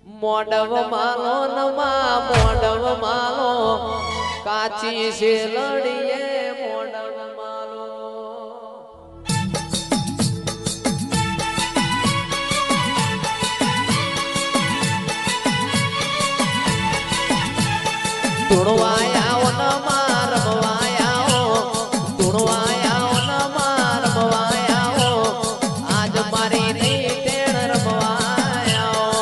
મોડવ માલો નમા મોડવ માલો કાચી શેલડીએ મોડવ માલો ધૂણવાયા નમા રમવાયા ધૂણવાયા નમા રમવાયા આજ મારી નહીં તેણ રમવાયા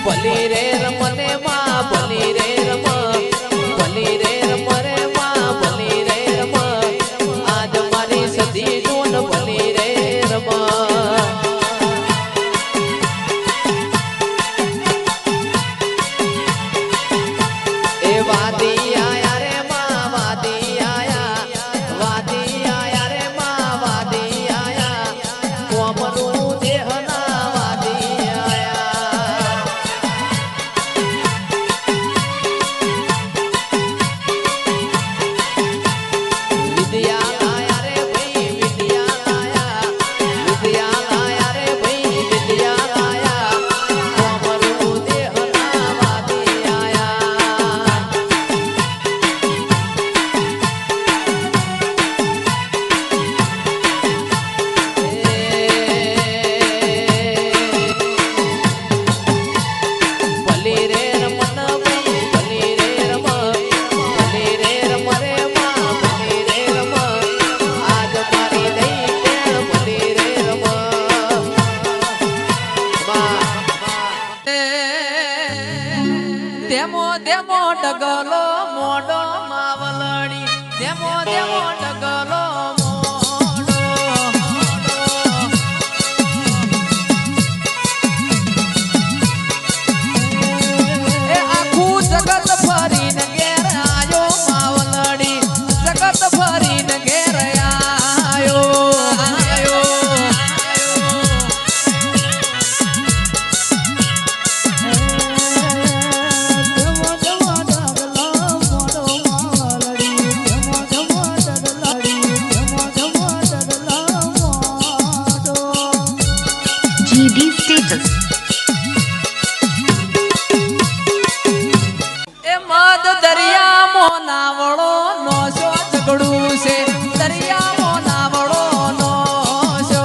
ભલી રે રમને માં ભલી રે રમ ભલી રે રમ રે માં ભલી રે રમ આજ મારી સદી જોન ભલી રે રમ દેમો ડગલો મોડો માવલડી દેમો ડગલો મોડો એ આખું જગત ફરીને ઘેર આયો માવલડી જગત ફરીને ઘેર આયો GD status. એ મદ દરિયામાં નાવળો નોશો ઝઘડું છે દરિયામાં નાવળો નોશો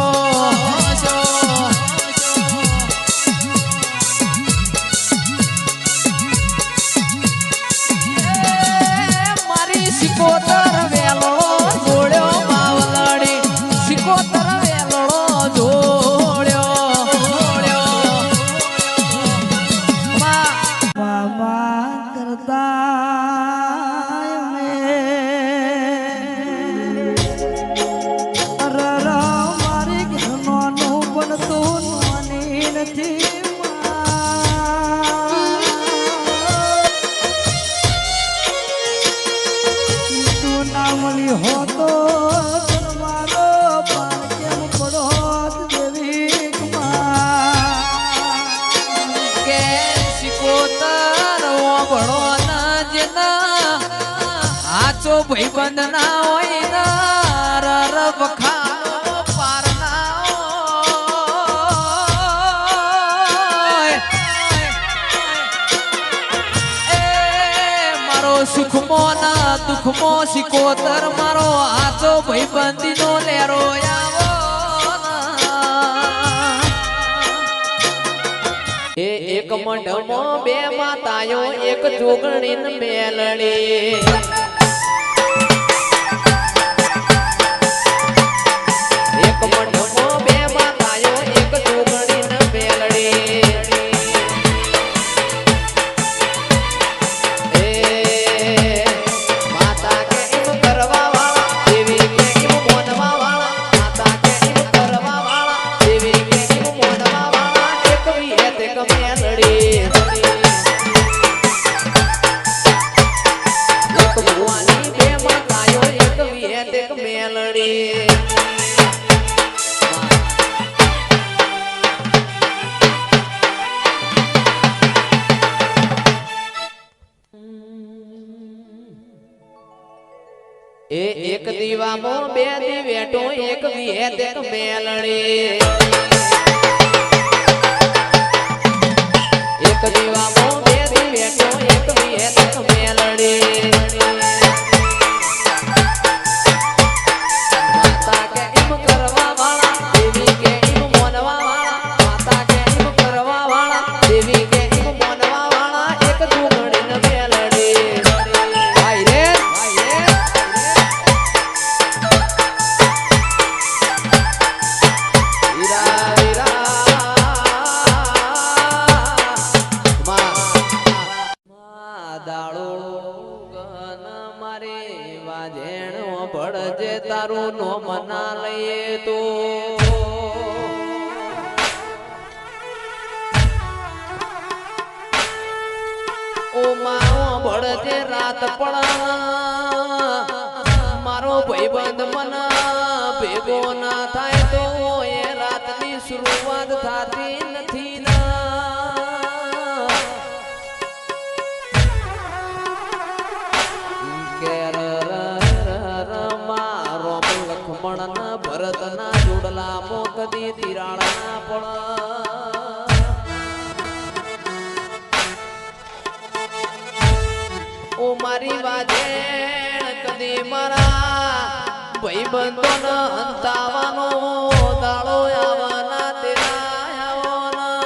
મારી સિકોતર વેલો જોડ્યો માવલડી સિકોતર વેલો જોડ્યો હોતો મારો પાન કેમ પડો દેવી કે સિકોતર ઓબળો ના જેના આચો ભાઈબંધ ના હોય ના રર વખાનો પાર ના હોય એ મારો સુખમો ના દુખમો સિકોતર મારો આચો ભાઈબંધી નો લેરો આવો એ એક મંડળમાં બે માતાઓ એક જોગણી ને મેલડી એક મંડળમાં બે માતાઓ એક જોગણી ને મેલડી એ માતા કે એમ કરવા વાળા દેવી કે એમ મોનવા વાળા માતા કે એમ કરવા વાળા દેવી કે એમ મોનવા વાળા એક વી તે મેલડી એક ભગવાનની બે માતાઓ એક વી તે મેલડી એ એક એક દીવામાં બે દી વેટો એક વિહેત એક મેલડી એક દીવામાં બે દી વેટો એક વિહેત એક મેલડી માતા કે એમ કરવા વાળા દેવી કે એમ મોનવા વાળા માતા કે એમ કરવા વાળા દેવી કે એમ મોનવા વાળા એક દુગડી ને મેલડી ભાઈ રે ભળજે તારું નો મના લઈએ તો ઓ મારો ભળજે રાત પડા મારો ભાઈબંધ મના ભેગો ના થાય તો એ રાતની શરૂઆત થતી નથી ભરત ના જોડલા મોકદી તિરાળ ના પણ ઓ મારી વાજેણ કદી મારા ભાઈબંધો ન અંતાવાનો દાડો આવવાના તેરા આવવાના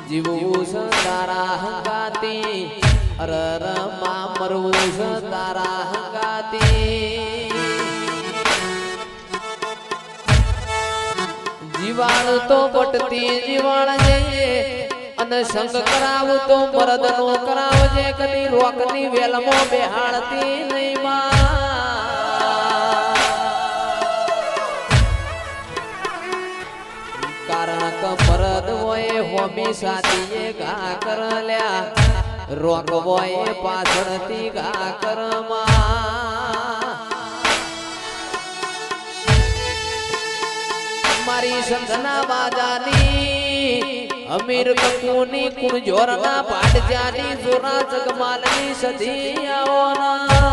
જીવું તારા હંગાતી અરર માં મરવું તારા હંગાતી જીવાણ તો બટતી જીવાણ જઈએ અને સંગ કરાવું તો મરદ નો કરાવજે કદી રોકની વેલમો બેહાડતી નહીં કારણ કે મરદ હોય હોમી સાથીએ ઘા કર લ્યા રોક હોય પાછળથી ઘા કરમાં મારી સંધના બાજાની અમીર કપૂની કુણ જોરના પાટજાની જોરા જગમાલની સધી આવોના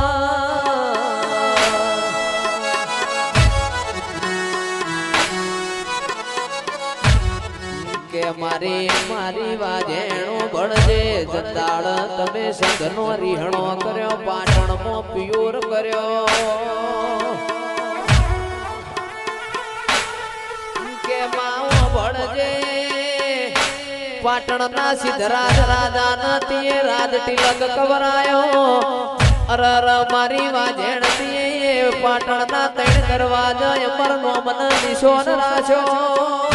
કે મારી વાજેણો ભણજે જતાળ તમે સંઘનો રીહણો કર્યો પાટણમાં પિયોર કર્યો કે માવો ભણજે પાટણના સિદ્ધરાજ રાજા નતીએ રાજ તિલક કવરાયો અરર મારી વાજેણ તીએ પાટણના ત્રણ દરવાજા અમર નો મન નિશોન રાખ્યો